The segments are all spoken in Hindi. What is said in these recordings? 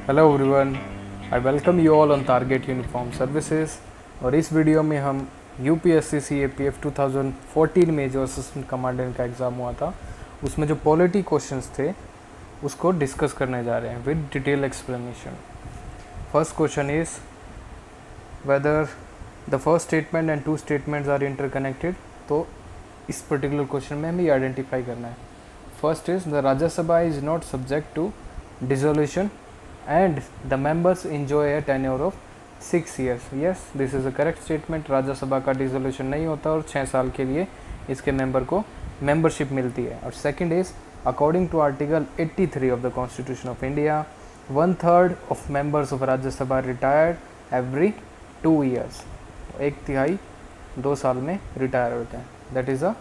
Hello everyone, I welcome you all on target uniform services. और इस वीडियो में हम यूपीएससी सीएपीएफ 2014 में जो असिस्टेंट कमांडेंट का एग्ज़ाम हुआ था उसमें जो पॉलिटी क्वेश्चंस थे उसको डिस्कस करने जा रहे हैं with detail explanation. First question is whether the first statement and two statements are interconnected. तो इस पर्टिकुलर क्वेश्चन में हमें आइडेंटिफाई करना है। First is the Rajya Sabha is not subject two dissolution and the members enjoy a tenure of 6 years. Yes, this is a correct statement. Rajya Sabha का डिसोल्यूशन नहीं होता और 6 साल के लिए इसके मेंबर को मेंबरशिप मिलती है। और second is according to article 83 of the constitution of India 1/3 of members of Rajya Sabha retired every 2 years। 1/3 2 साल में रिटायर होते हैं। That is a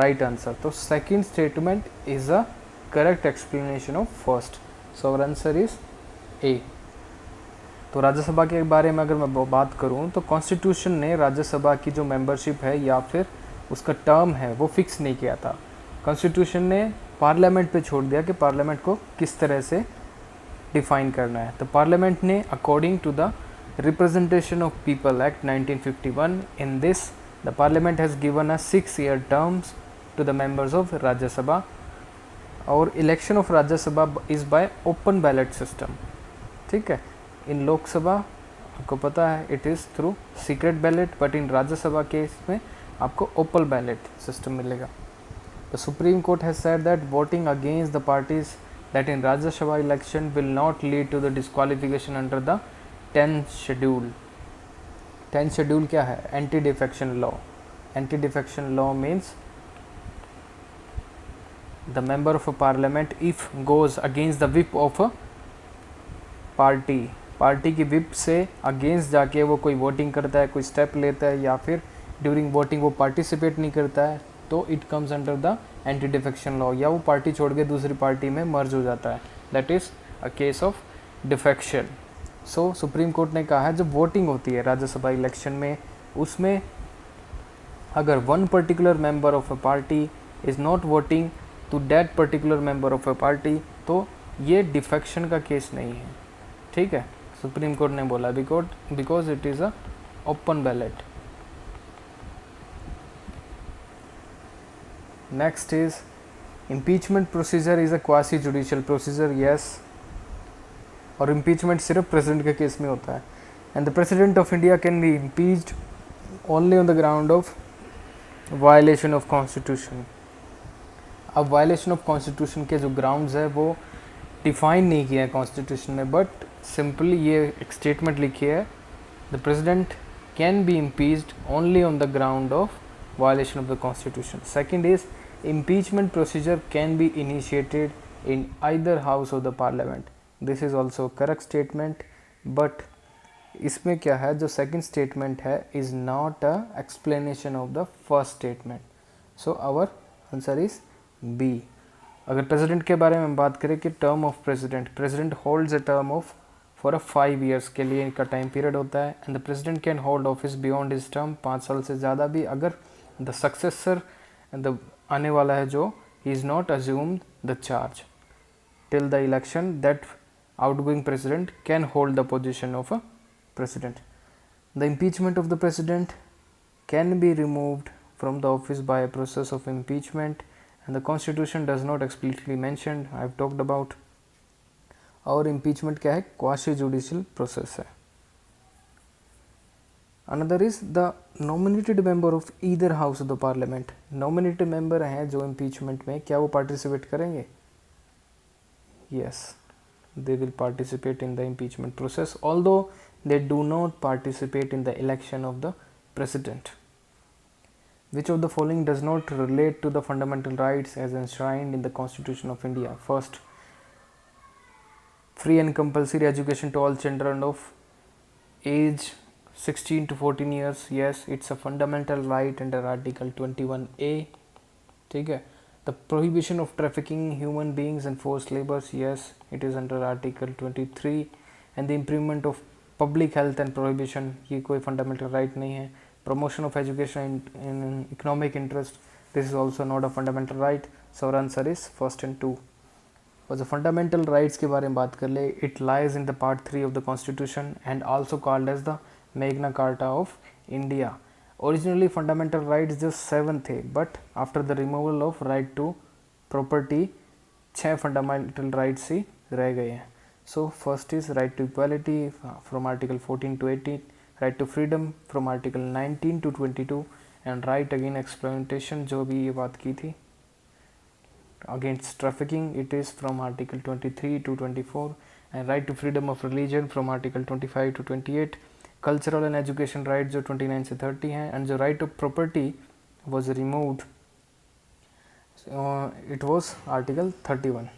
right answer. तो second statement is a correct explanation of first. So our answer is a. तो राज्यसभा के बारे में अगर मैं बात करूं तो कॉन्स्टिट्यूशन ने राज्यसभा की जो मेंबरशिप है या फिर उसका टर्म है वो फिक्स नहीं किया था। कॉन्स्टिट्यूशन ने पार्लियामेंट पे छोड़ दिया कि पार्लियामेंट को किस तरह से डिफाइन करना है। तो पार्लियामेंट ने according to the representation of people act 1951 in this the parliament has given a 6-year terms to the members of Rajya Sabha. और election of Rajya Sabha is by open ballot system. ठीक है, इन लोकसभा आपको पता है it is through secret ballot, but in Rajya Sabha case में आपको ओपन बैलेट सिस्टम मिलेगा। The supreme court has said that voting against the parties that in Rajya Sabha election will not lead to the disqualification under the 10th schedule. 10th schedule क्या है? Anti defection law. Anti defection law means the member of a parliament if goes against the whip of a party की विप से अगेंस्ट जाके वो कोई वोटिंग करता है, कोई स्टेप लेता है या फिर ड्यूरिंग वोटिंग वो पार्टिसिपेट नहीं करता है तो it comes under the anti defection law, या वो पार्टी छोड़ के दूसरी पार्टी में मर्ज हो जाता है। That is a case of defection. So supreme Court ने कहा है जब वोटिंग होती है राज्यसभा इलेक्शन में, उसमें अगर one particular member of a party is not voting to that particular member of a party तो ये डिफेक्शन का केस नहीं है। ठीक है, सुप्रीम कोर्ट ने बोला because it is a open ballot. Next is impeachment procedure is a quasi judicial procedure. Yes, और इम्पीचमेंट सिर्फ प्रेसिडेंट के केस में होता है। And the president of India can be impeached only on the ground of violation of constitution. अब वायलेशन ऑफ कॉन्स्टिट्यूशन के जो ग्राउंड्स है वो डिफाइन नहीं किया है कॉन्स्टिट्यूशन में, बट सिंपली ये एक स्टेटमेंट लिखी है the president can be impeached only on the ground of violation of the constitution. Second is impeachment procedure can be initiated in either house of the parliament. This is also correct statement, but इसमें क्या है जो सेकेंड स्टेटमेंट है is not a explanation of the first statement. So our answer is B. अगर प्रेसिडेंट के बारे में बात करें कि term of president holds a term of for a 5 years के लिए इनका टाइम पीरियड होता है। And the president can hold office beyond his term, 5 साल से ज़्यादा भी, अगर द सक्सेसर द आने वाला है जो he is not assume the charge till the election that outgoing president can hold the position of a president. The impeachment of the president can be removed from the office by a process of impeachment and the constitution does not explicitly mention, I have talked about। और impeachment क्या है? quasi judicial process है। another is the nominated member of either house of the parliament। nominated member हैं जो impeachment में, क्या वो participate करेंगे? yes, they will participate in the impeachment process although they do not participate in the election of the president। Which of the following does not relate to the fundamental rights as enshrined in the Constitution of India? First, free and compulsory education to all children of age 16 to 14 years. Yes, it's a fundamental right under Article 21A. ठीक है. The prohibition of trafficking human beings and forced labors. Yes, it is under Article 23. And the improvement of public health and prohibition, ये कोई fundamental right नहीं है. Promotion of education in economic interest, this is also not a fundamental right. So our answer is first and 2. और जो फंडामेंटल राइट्स के बारे में बात कर ले, it lies in the part 3 of the Constitution and also called as the Magna Carta of India. Originally fundamental rights just 7 थे, but after the removal of right to property 6 fundamental rights ही रह गए हैं। So first is right to equality from article 14 to 18, right to freedom from article 19 to 22, and right against exploitation जो भी ये बात की थी against trafficking, it is from article 23 to 24, and right to freedom of religion from article 25 to 28, cultural and education rights जो 29 से 30 हैं, and जो right of property was removed, it was article 31.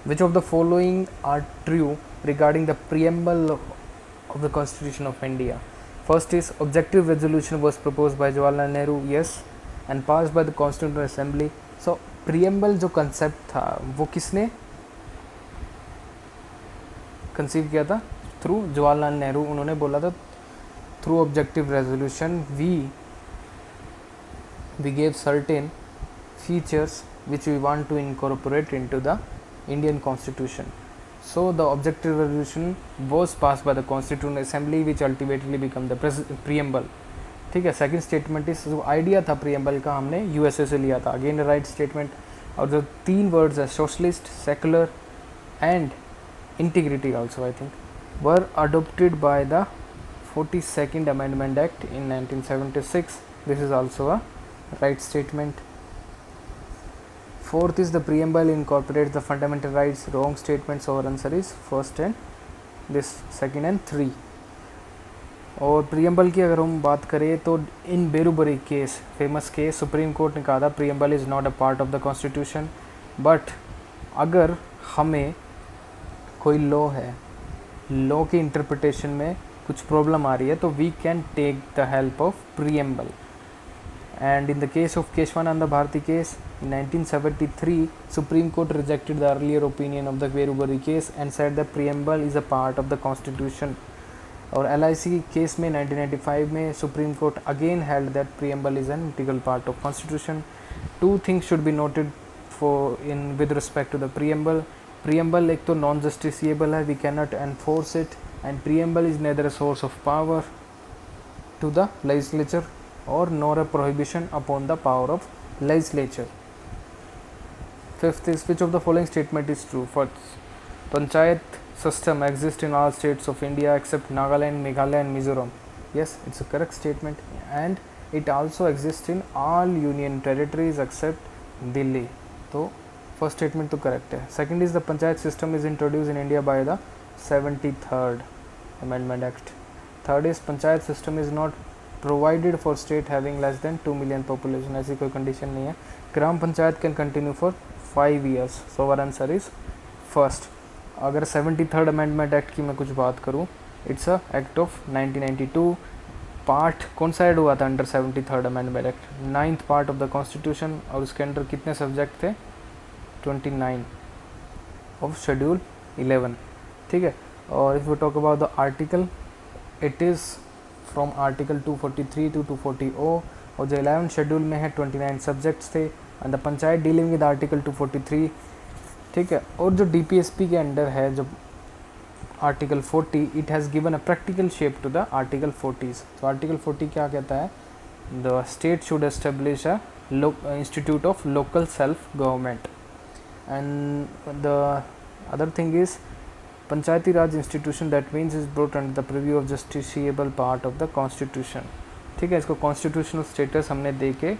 Which of the following are true regarding the preamble of the Constitution of India? First is objective resolution was proposed by Jawaharlal Nehru, yes, and passed by the Constituent Assembly. So preamble जो concept था वो किसने कंसीव किया था? थ्रू जवाहरलाल नेहरू। उन्होंने बोला था through objective resolution we gave certain features which we want to incorporate into the Indian Constitution. So the objective resolution was passed by the Constituent Assembly, which ultimately become the preamble. ठीक है। सेकंड स्टेटमेंट इस जो आइडिया था प्रीएम्बल का हमने यूएसए से लिया था, अगेन राइट स्टेटमेंट। और जो 3 वर्ड्स है socialist, secular and integrity also I think were adopted by the 42nd amendment act in 1976. This is also a right statement. Fourth is the preamble incorporates the fundamental rights, wrong statement. और answer is first and this second and 3। और प्रीएम्बल की अगर हम बात करें तो in Berubari case, famous case, Supreme Court ने कहा था preamble is not a part of the constitution. But अगर हमें कोई लॉ है, लॉ की इंटरप्रिटेशन में कुछ प्रॉब्लम आ रही है, तो we can take the help of preamble. And in the case of Kesavananda Bharati case in 1973, Supreme Court rejected the earlier opinion of the Berubari case and said the preamble is a part of the Constitution. और LIC केस में 1995 में Supreme Court again held that preamble is an integral part of Constitution. 2 things should be noted for in with respect to the preamble. Preamble एक तो नॉन जस्टिसिएबल है, we can not enforce it, and preamble is neither a source of power to the legislature और nor a prohibition upon the power of legislature. Fifth is which of the following statement is true? First, panchayat system exists in all states of India except Nagaland, Meghalaya and Mizoram. Yes, it's a correct statement, and it also exists in all union territories except Delhi. तो first statement तो correct है. Second is the panchayat system is introduced in India by the 73rd Amendment Act. Third is panchayat system is not provided for state having less than 2 million population. ऐसी कोई condition नहीं है. ग्राम panchayat can continue for 5 years. So our answer is first. अगर 73rd अमेंडमेंट एक्ट की मैं कुछ बात करूँ, it's a act of 1992. Part कौन सा ऐड हुआ था under 73rd amendment act? 9th part of the constitution, और उसके अंडर कितने सब्जेक्ट थे? 29 ऑफ शेड्यूल 11. ठीक है। और if we talk about the article, it is from article 243 to 240O, और जो 11th शेड्यूल में है 29 सब्जेक्ट्स थे, and the panchayat dealing with article 243. ठीक है। और जो डीपीएसपी के अंडर है जो article 40, it has given a practical shape to the article 40s. तो आर्टिकल 40 क्या कहता है? The state should establish a institute of local self government. And the other thing is Panchayati Raj institution, that means is brought under the purview of justiciable part of the constitution. ठीक है। इसको कॉन्स्टिट्यूशनल स्टेटस हमने दे के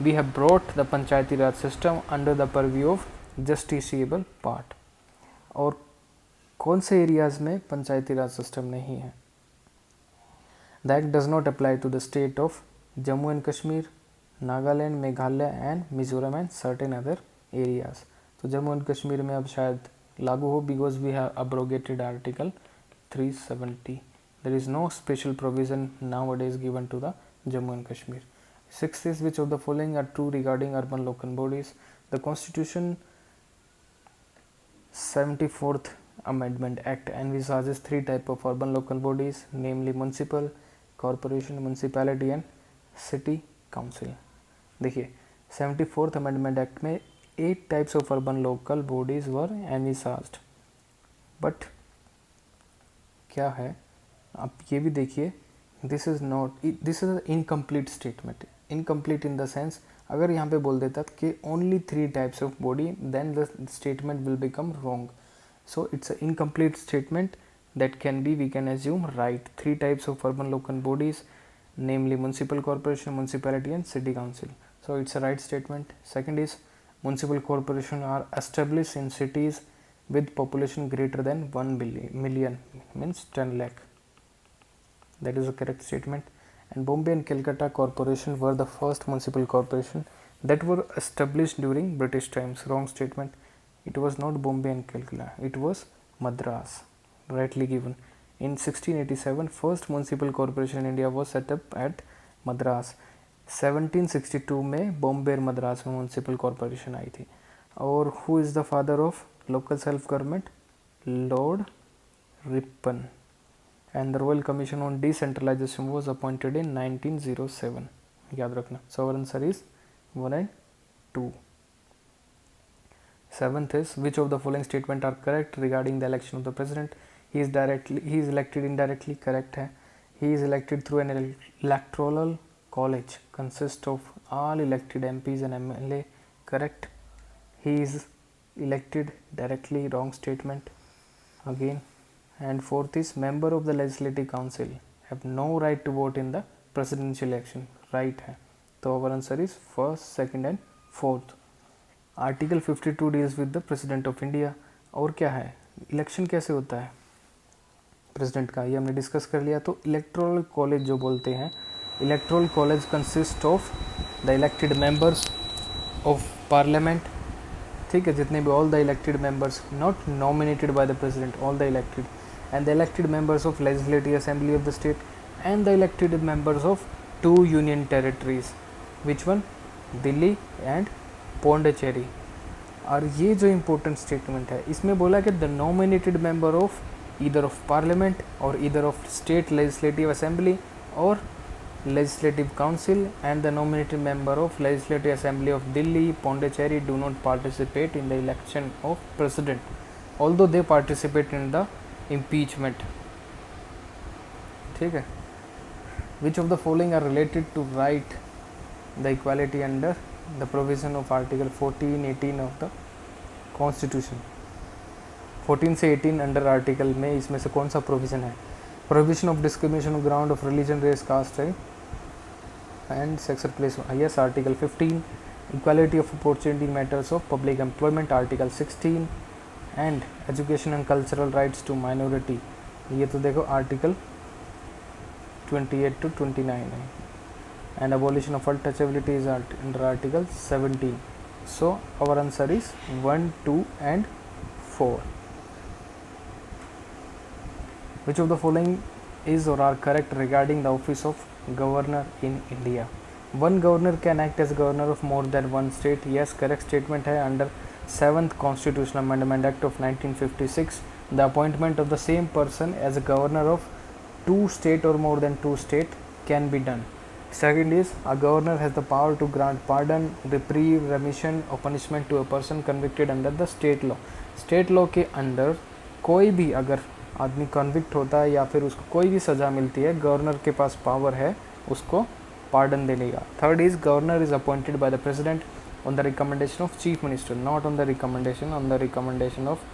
we have brought the Panchayati Raj system under the purview of justiciable part. और कौन से एरियाज में पंचायती राज सिस्टम नहीं है? The act does not apply to the state of Jammu and Kashmir, Nagaland, Meghalaya and Mizoram and certain other areas. तो जम्मू एंड कश्मीर में अब शायद लागू हो, because we have abrogated article 370. There is no special provision nowadays given to the Jammu and Kashmir. Sixth is which of the following are true regarding urban local bodies? The Constitution 74th Amendment Act envisages 3 types of urban local bodies, namely municipal, corporation, municipality and city council. देखिए 74th Amendment Act में 8 types of urban local bodies were envisaged. But क्या है, आप ये भी देखिए, this is incomplete statement. Incomplete in the sense, अगर यहाँ पे बोल देता कि only 3 types of body, then the statement will become wrong. So it's an incomplete statement that can be, we can assume, right. 3 types of urban local bodies, namely municipal corporation, municipality and city council. So it's a right statement. Second is, municipal corporation are established in cities with population greater than 1 million, means 10 lakh. That is a correct statement. And Bombay and Calcutta corporation were the first municipal corporation that were established during British times. Wrong statement. It was not Bombay and Calcutta, it was Madras. Rightly given. In 1687, first municipal corporation in India was set up at Madras. 1762 में बॉम्बे और मद्रास में म्यूनसिपल कॉरपोरेशन आई थी. और who is the father of local self government? Lord Ripon. And the royal commission on decentralisation was appointed in 1907. याद रखना. So our answer is 1 and 2. Seventh is, which of the following statement are correct regarding the election of the president? He is elected indirectly. Correct है. He is elected through an electoral college consists of all elected MPs and MLA. Correct. He is elected directly. Wrong statement again. And fourth is, member of the legislative council have no right to vote in the presidential election. Right है. तो our answer is first, second and fourth. Article 52 deals with the president of India. और क्या है, इलेक्शन कैसे होता है प्रेसिडेंट का, ये हमने डिस्कस कर लिया. तो इलेक्टोरल कॉलेज जो बोलते हैं, electoral college consist of the elected members of parliament. ठीक है, जितने भी all the elected members, not nominated by the president, all the elected. And the elected members of legislative assembly of the state and the elected members of 2 union territories. Which one? Delhi and Pondicherry. और ये जो इम्पोर्टेंट स्टेटमेंट है, इसमें बोला कि the nominated member of either of parliament और either of state legislative assembly और legislative council and the nominated member of legislative assembly of Delhi, Pondicherry do not participate in the election of president, although they participate in the impeachment. ठीक है. Which of the following are related to right the equality under the provision of article 14, 18 of the constitution. 14 से 18 अंडर आर्टिकल में इसमें से कौन सा प्रोविज़न है? Prohibition of discrimination on ground of religion, race, caste and sex place. Yes, article 15. Equality of opportunity matters of public employment, article 16. And education and cultural rights to minority, ये तो देखो आर्टिकल 28 to 29 है. And abolition of untouchability is under article 17. So our answer is 1, 2 and 4. Which of the following is or are correct regarding the office of governor in India? One governor can act as governor of more than one state. Yes, correct statement है. Under 7th Constitutional Amendment Act of 1956, the appointment of the same person as a governor of 2 states or more than 2 states can be done. Second is, a governor has the power to grant pardon, reprieve, remission or punishment to a person convicted under the state law. State law के अंडर कोई भी अगर आदमी कन्विक्ट होता है या फिर उसको कोई भी सज़ा मिलती है, गवर्नर के पास पावर है उसको पार्डन देने का. Third is, governor is appointed by the president on the recommendation of chief minister, not on the recommendation of,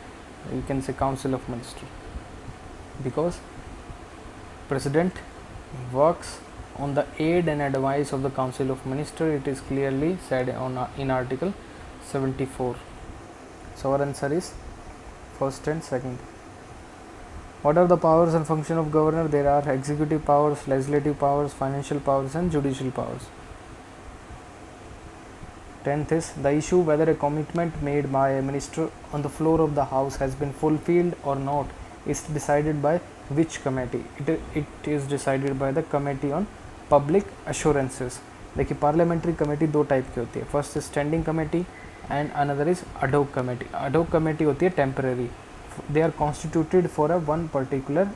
you can say, council of minister, because president works on the aid and advice of the council of minister. It is clearly said in article 74. So our answer is first and second. What are the powers and function of governor? There are executive powers, legislative powers, financial powers and judicial powers. 10th is, the issue whether a commitment made by a minister on the floor of the house has been fulfilled or not is decided by which committee? It is decided by the committee on public assurances. देखिए, पार्लियामेंट्री कमेटी 2 टाइप की होती है. First is standing committee and another is ad hoc committee. Ad hoc committee होती है temporary. They are constituted for a one particular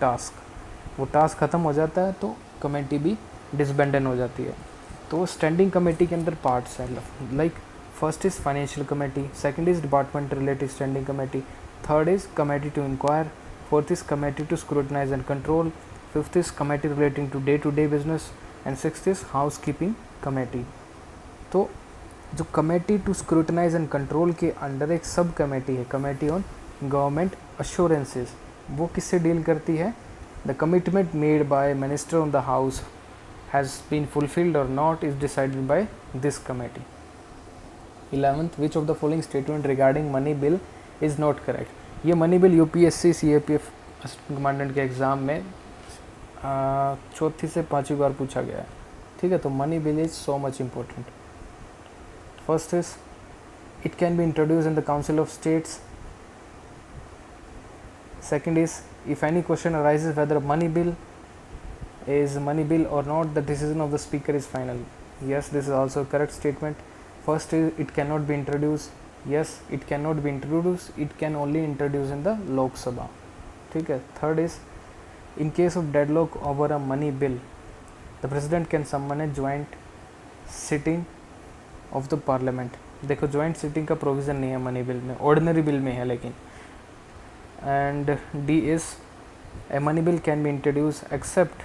task. वो टास्क ख़त्म हो जाता है तो कमेटी भी डिसबैंडन हो जाती है. तो स्टैंडिंग कमेटी के अंदर पार्ट्स हैं, like first is financial committee, second is department related standing committee, third is committee to inquire, fourth is committee to scrutinise and control, fifth is committee relating to day business and sixth is house keeping committee. तो जो committee to scrutinise and control के अंडर एक सब कमेटी है, कमेटी ऑन गवर्नमेंट अश्योरेंसेज, वो किससे डील करती है? The commitment made by minister on the house has been fulfilled और not is decided by this committee. 11th, which of the following statement regarding money bill is not correct. ये money bill UPSC CAPF assistant commandant के एग्ज़ाम में चौथी से पाँचवीं बार पूछा गया है, ठीक है। तो money bill is so much important. First is it can be introduce in the council of states. Second is, if any question arises whether money bill is money bill or not, the decision of the speaker is final. Yes, this is also a correct statement. First is, it cannot be introduced. Yes, it cannot be introduced. It can only introduce in the Lok Sabha. ठीक है. Third is, in case of deadlock over a money bill, the president can summon a joint sitting of the parliament. देखो, joint sitting का provision नहीं है मनी बिल में, ordinary bill में है लेकिन. And D is, a money bill can be introduced except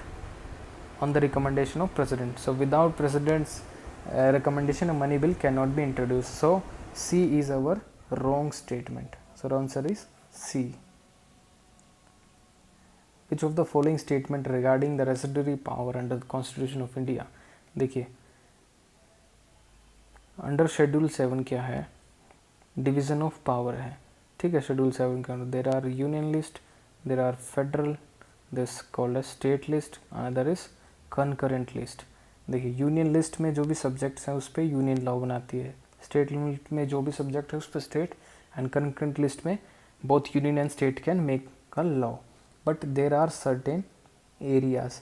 on the recommendation of president. So without president's recommendation, a money bill cannot be introduced. So C is our wrong statement. So the answer is C. Which of the following statement regarding the residuary power under the Constitution of India? देखिए, अंडर शेड्यूल 7 क्या है? डिवीजन ऑफ पावर है, ठीक है। शेड्यूल 7 के अंदर there are union list, there are federal, this called as state list, another is concurrent list. देखिए, यूनियन लिस्ट में जो भी सब्जेक्ट्स हैं उस पर यूनियन लॉ बनाती है, स्टेट लिस्ट में जो भी सब्जेक्ट है उस पर स्टेट, एंड कनकरेंट लिस्ट में both union and state can make a law. But there are certain areas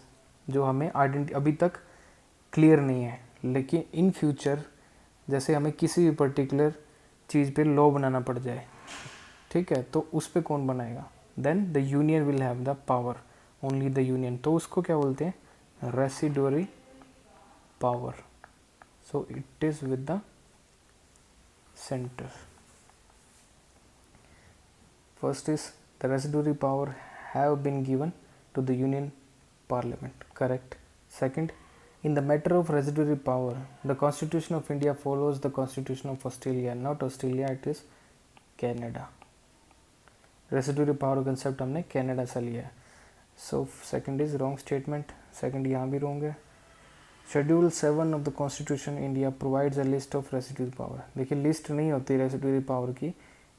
जो हमें अभी तक क्लियर नहीं है, लेकिन इन फ्यूचर जैसे हमें किसी भी पर्टिकुलर चीज़ पे लॉ बनाना पड़ जाए, ठीक है, तो उस पे कौन बनाएगा? Then the union will have the power, only the union. तो उसको क्या बोलते हैं? Residuary power. So it is with the centre. First is the residuary power have been given to the union parliament, correct. Second, in the matter of residuary power, the Constitution of India follows the Constitution of Australia, not Australia, it is Canada. Residuary power concept हमने कनाडा से लिया है। So second is wrong statement, second यहाँ भी रॉन्ग है। Schedule 7 of the constitution India provides a list of residuary power. देखिए, लिस्ट नहीं होती रेसिडुअरी पावर की,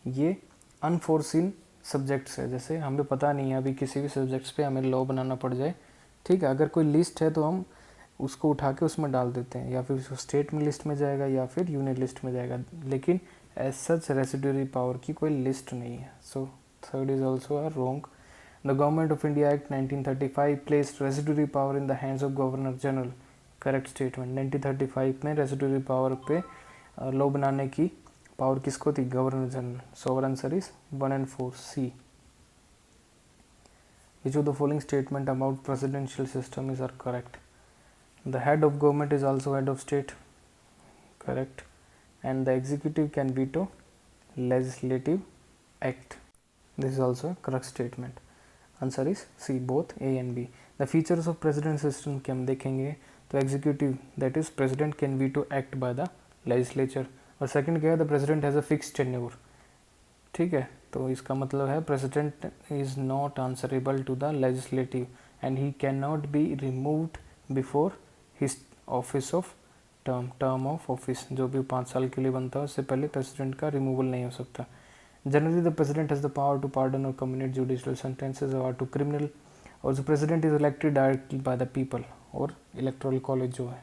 ये अनफोर्सिन सब्जेक्ट्स है, जैसे हमें पता नहीं है अभी किसी भी सब्जेक्ट्स पे हमें लॉ बनाना पड़ जाए, ठीक है। अगर कोई लिस्ट है तो हम उसको उठा के उसमें डाल देते हैं, या फिर स्टेट में लिस्ट में जाएगा या फिर यूनियन लिस्ट में जाएगा, लेकिन एज सच रेसिडुअरी पावर की कोई लिस्ट नहीं है। सो third is also a wrong. The Government of India Act 1935 placed residuary power in the hands of Governor General. Correct statement. 1935 में रेसिडुअरी पावर पे लॉ बनाने की पावर किसको थी? Governor general. So our answer is 1 and 4 C. Which of the following statement about presidential system is correct? The head of government is also head of state, correct, and the executive can veto legislative act. This is also a correct statement. Answer is C, both A and B. The features of president system के हम देखेंगे तो executive, that is president can veto act by the legislature, और second क्या है? The president has a fixed tenure, ठीक है। तो इसका मतलब है president is not answerable to the legislative and he cannot be removed before his office of term of office, जो भी 5 साल के लिए बनता है उससे पहले president का removal नहीं हो सकता। Generally, the president has the power to pardon or commute judicial sentences or to criminal, or the president is elected directly by the people or electoral college जो है।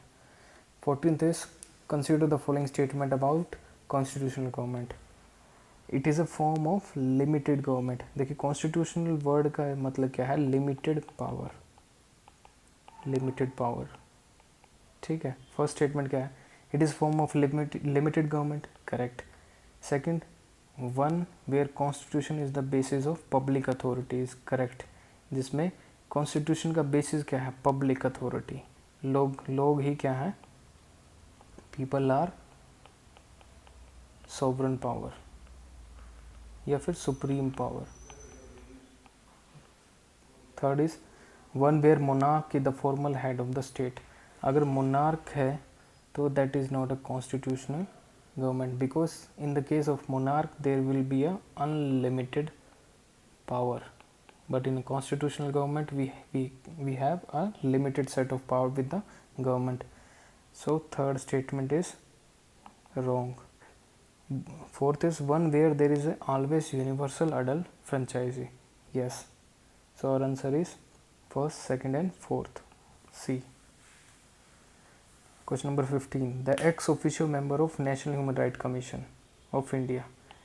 14th is, consider the following statement about constitutional government. It is a form of limited government. देखिए, constitutional word का मतलब क्या है? limited power, limited power, ठीक है। फर्स्ट स्टेटमेंट क्या है? It is form of limited government, correct. Second, one where constitution is the basis of public authority is correct, जिसमें constitution का basis क्या है? public authority, लोग ही क्या है? people are सोवरन पावर या फिर supreme power. Third is one where monarch is the formal head of the state. अगर मोनार्क है तो that is not a constitutional government, because in the case of monarch there will be a unlimited power, but in a constitutional government we have a limited set of power with the government. So third statement is wrong. Fourth is one where there is a always universal adult franchisee. Yes, so our answer is first, second and fourth, C. Question number 15. The ex officio member of National Human Rights Commission of India.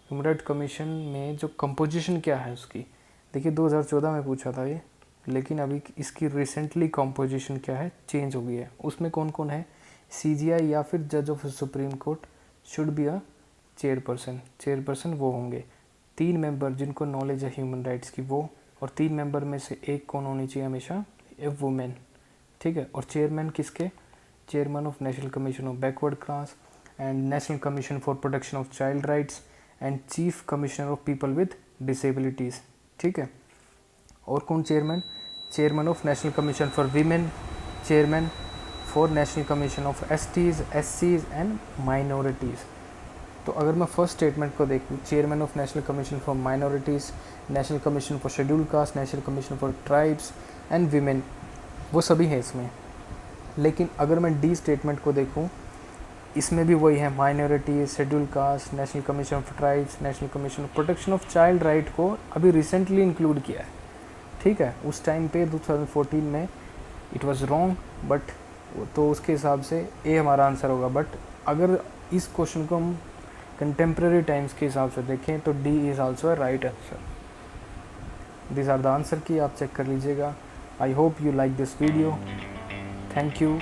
Human right commission में जो कंपोजिशन क्या है उसकी, देखिए 2014 में पूछा था ये, लेकिन अभी इसकी रिसेंटली कंपोजिशन क्या है, चेंज हो गई है। उसमें कौन कौन है, सीजीआई या फिर जज of supreme court should be a chairperson वो होंगे, 3 मेंबर जिनको नॉलेज है ह्यूमन राइट्स की वो, और 3 मेंबर में से एक कौन होनी चाहिए हमेशा, ए वुमेन, ठीक है। और चेयरमैन किसके, chairman of national commission of backward class and national commission for protection of child rights and chief commissioner of people with disabilities, ठीक है। और कौन chairman, chairman of national commission for women, chairman for national commission of STs, एससीज़ एंड माइनॉरिटीज़। तो अगर मैं फर्स्ट स्टेटमेंट को देखूँ, chairman of national commission for minorities, national commission for scheduled caste, national commission for tribes and women, वो सभी हैं इसमें। लेकिन अगर मैं डी स्टेटमेंट को देखूँ, इसमें भी वही है, minority, schedule caste, national commission of tribes, national commission of protection of child right को अभी रिसेंटली इंक्लूड किया है, ठीक है। उस टाइम पे 2014 में इट वाज रॉन्ग, बट तो उसके हिसाब से ए हमारा आंसर होगा। बट अगर इस क्वेश्चन को हम कंटेम्प्रेरी टाइम्स के हिसाब से देखें तो D is also a right answer. This are the answer key आप चेक कर लीजिएगा। I hope you like this video. Thank you.